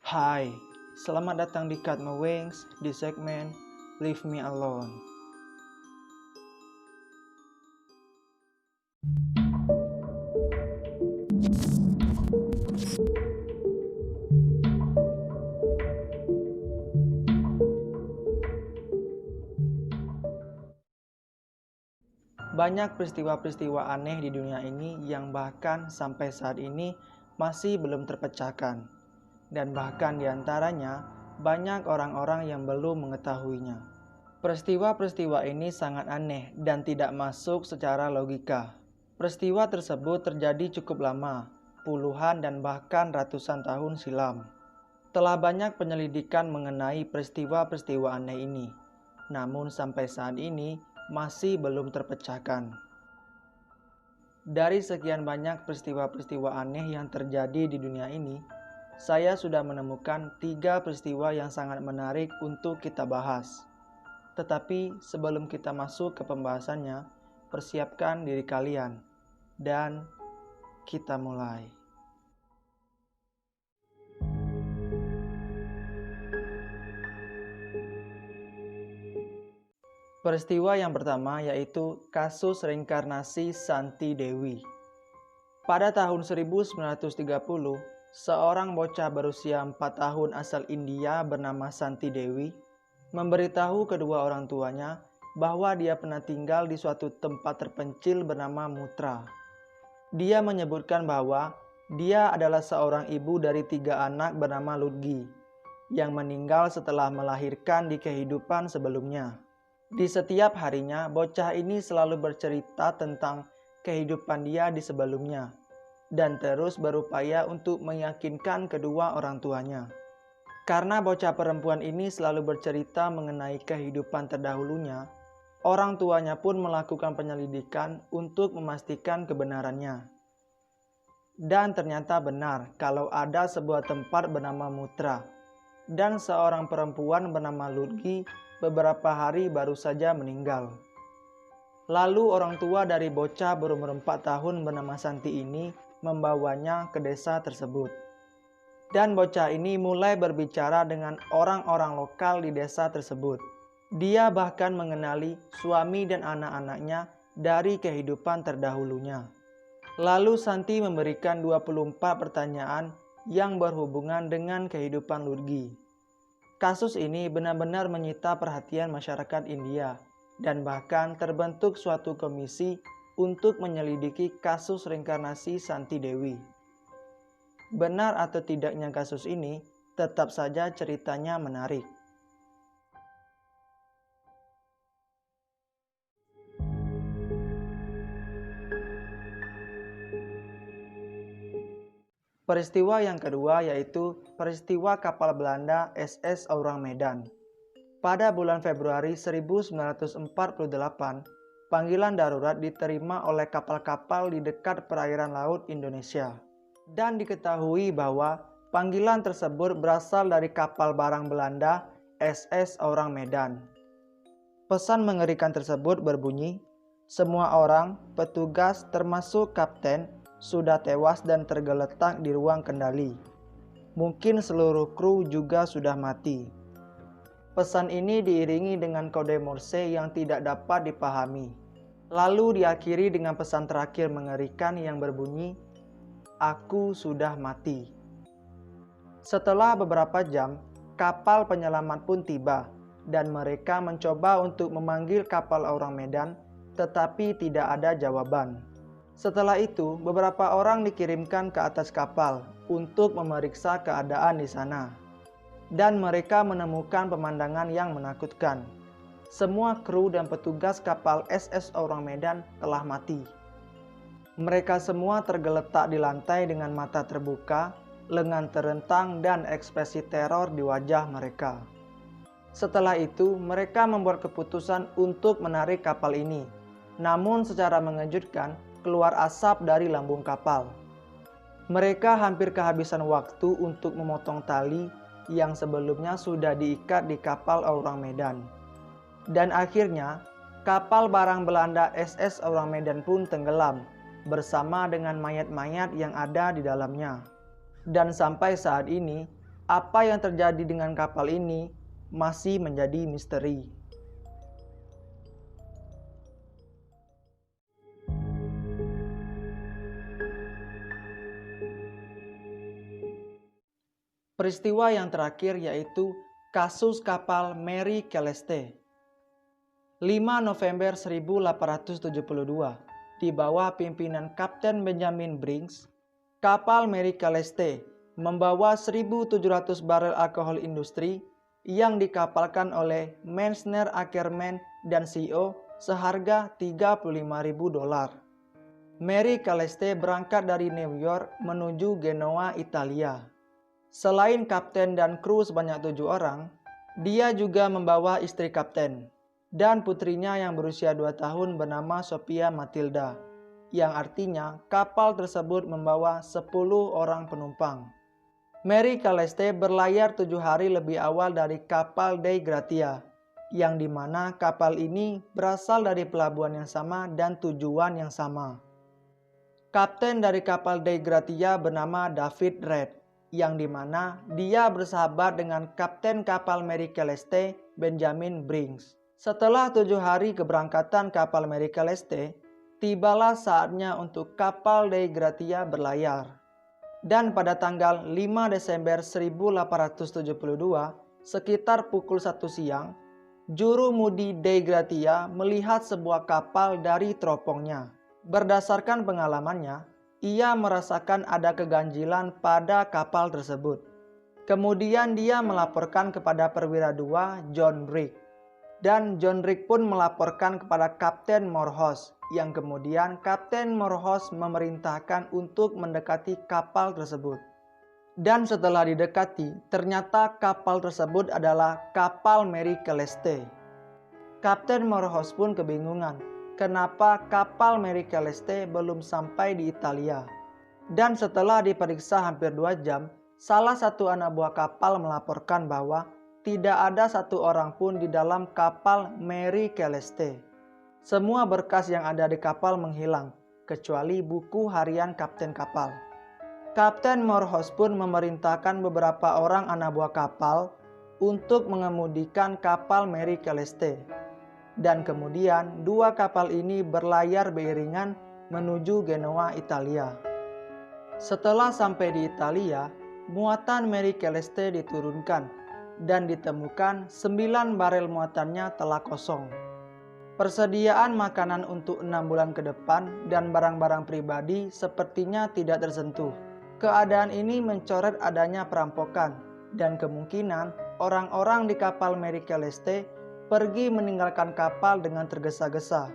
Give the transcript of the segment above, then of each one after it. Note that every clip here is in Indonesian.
Hai, selamat datang di Cut My Wings di segmen Leave Me Alone. Banyak peristiwa-peristiwa aneh di dunia ini yang bahkan sampai saat ini masih belum terpecahkan. Dan bahkan diantaranya banyak orang-orang yang belum mengetahuinya. Peristiwa-peristiwa ini sangat aneh dan tidak masuk secara logika. Peristiwa tersebut terjadi cukup lama, puluhan dan bahkan ratusan tahun silam. Telah banyak penyelidikan mengenai peristiwa-peristiwa aneh ini, namun sampai saat ini masih belum terpecahkan. Dari sekian banyak peristiwa-peristiwa aneh yang terjadi di dunia ini, saya sudah menemukan 3 peristiwa yang sangat menarik untuk kita bahas. Tetapi sebelum kita masuk ke pembahasannya, persiapkan diri kalian, dan kita mulai. Peristiwa yang pertama yaitu kasus reinkarnasi Santi Dewi. Pada tahun 1930, seorang bocah berusia 4 tahun asal India bernama Santi Dewi memberitahu kedua orang tuanya bahwa dia pernah tinggal di suatu tempat terpencil bernama Mutra. Dia menyebutkan bahwa dia adalah seorang ibu dari 3 anak bernama Ludgi yang meninggal setelah melahirkan di kehidupan sebelumnya. Di setiap harinya, bocah ini selalu bercerita tentang kehidupan dia di sebelumnya dan terus berupaya untuk meyakinkan kedua orang tuanya. Karena bocah perempuan ini selalu bercerita mengenai kehidupan terdahulunya, orang tuanya pun melakukan penyelidikan untuk memastikan kebenarannya. Dan ternyata benar kalau ada sebuah tempat bernama Mutra dan seorang perempuan bernama Ludgi beberapa hari baru saja meninggal. Lalu orang tua dari bocah berumur 4 tahun bernama Santi ini membawanya ke desa tersebut. Dan bocah ini mulai berbicara dengan orang-orang lokal di desa tersebut. Dia bahkan mengenali suami dan anak-anaknya dari kehidupan terdahulunya. Lalu Santi memberikan 24 pertanyaan yang berhubungan dengan kehidupan Ludgi. Kasus ini benar-benar menyita perhatian masyarakat India dan bahkan terbentuk suatu komisi untuk menyelidiki kasus reinkarnasi Santi Dewi. Benar atau tidaknya kasus ini, tetap saja ceritanya menarik. Peristiwa yang kedua yaitu peristiwa kapal Belanda SS Aurang Medan. Pada bulan Februari 1948, panggilan darurat diterima oleh kapal-kapal di dekat perairan laut Indonesia. Dan diketahui bahwa panggilan tersebut berasal dari kapal barang Belanda SS Aurang Medan. Pesan mengerikan tersebut berbunyi, semua orang, petugas termasuk kapten, sudah tewas dan tergeletak di ruang kendali. Mungkin seluruh kru juga sudah mati. Pesan ini diiringi dengan kode Morse yang tidak dapat dipahami. Lalu diakhiri dengan pesan terakhir mengerikan yang berbunyi, "Aku sudah mati." Setelah beberapa jam, kapal penyelamat pun tiba dan mereka mencoba untuk memanggil kapal Aurang Medan, tetapi tidak ada jawaban. Setelah itu, beberapa orang dikirimkan ke atas kapal untuk memeriksa keadaan di sana. Dan mereka menemukan pemandangan yang menakutkan. Semua kru dan petugas kapal SS Aurang Medan telah mati. Mereka semua tergeletak di lantai dengan mata terbuka, lengan terentang dan ekspresi teror di wajah mereka. Setelah itu, mereka membuat keputusan untuk menarik kapal ini. Namun secara mengejutkan, keluar asap dari lambung kapal. Mereka hampir kehabisan waktu untuk memotong tali yang sebelumnya sudah diikat di kapal Aurang Medan. Dan akhirnya, kapal barang Belanda SS Aurang Medan pun tenggelam bersama dengan mayat-mayat yang ada di dalamnya. Dan sampai saat ini, Apa yang terjadi dengan kapal ini masih menjadi misteri. Peristiwa yang terakhir yaitu kasus kapal Mary Celeste. 5 November 1872, di bawah pimpinan Kapten Benjamin Briggs, kapal Mary Celeste membawa 1.700 barel alkohol industri yang dikapalkan oleh Messner Ackerman dan CO seharga $35.000. Mary Celeste berangkat dari New York menuju Genoa, Italia. Selain kapten dan kru sebanyak 7 orang, dia juga membawa istri kapten dan putrinya yang berusia 2 tahun bernama Sophia Matilda, yang artinya kapal tersebut membawa 10 orang penumpang. Mary Celeste berlayar 7 hari lebih awal dari kapal Dei Gratia, yang dimana kapal ini berasal dari pelabuhan yang sama dan tujuan yang sama. Kapten dari kapal Dei Gratia bernama David Reed, yang dimana dia bersahabat dengan kapten kapal Mary Celeste, Benjamin Briggs. Setelah 7 hari keberangkatan kapal Mary Celeste, tibalah saatnya untuk kapal Dei Gratia berlayar. Dan pada tanggal 5 Desember 1872, sekitar pukul 1 siang, juru mudi Dei Gratia melihat sebuah kapal dari teropongnya. Berdasarkan pengalamannya, ia merasakan ada keganjilan pada kapal tersebut. Kemudian dia melaporkan kepada perwira 2 John Briggs. Dan John Briggs pun melaporkan kepada Kapten Morehouse, yang kemudian Kapten Morehouse memerintahkan untuk mendekati kapal tersebut. Dan setelah didekati, ternyata kapal tersebut adalah kapal Mary Celeste. Kapten Morehouse pun kebingungan, kenapa kapal Mary Celeste belum sampai di Italia. Dan setelah diperiksa hampir 2 jam, salah satu anak buah kapal melaporkan bahwa tidak ada satu orang pun di dalam kapal Mary Celeste. Semua berkas yang ada di kapal menghilang, kecuali buku harian kapten kapal. Kapten Morehouse pun memerintahkan beberapa orang anak buah kapal untuk mengemudikan kapal Mary Celeste. Dan kemudian 2 kapal ini berlayar beriringan menuju Genoa, Italia. Setelah sampai di Italia, muatan Mary Celeste diturunkan dan ditemukan 9 barel muatannya telah kosong. Persediaan makanan untuk 6 bulan ke depan dan barang-barang pribadi sepertinya tidak tersentuh. Keadaan ini mencoret adanya perampokan dan kemungkinan orang-orang di kapal Mary Celeste pergi meninggalkan kapal dengan tergesa-gesa.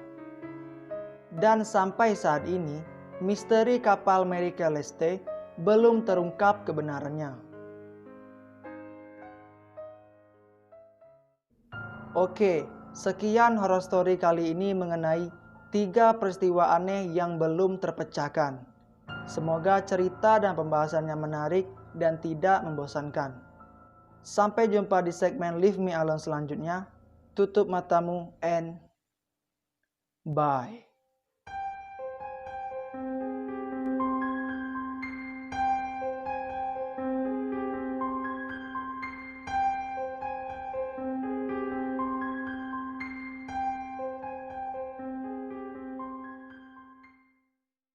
Dan sampai saat ini, misteri kapal Mary Celeste belum terungkap kebenarannya. Oke, sekian horror story kali ini mengenai 3 peristiwa aneh yang belum terpecahkan. Semoga cerita dan pembahasannya menarik dan tidak membosankan. Sampai jumpa di segmen Leave Me Alone selanjutnya. Tutup matamu and bye.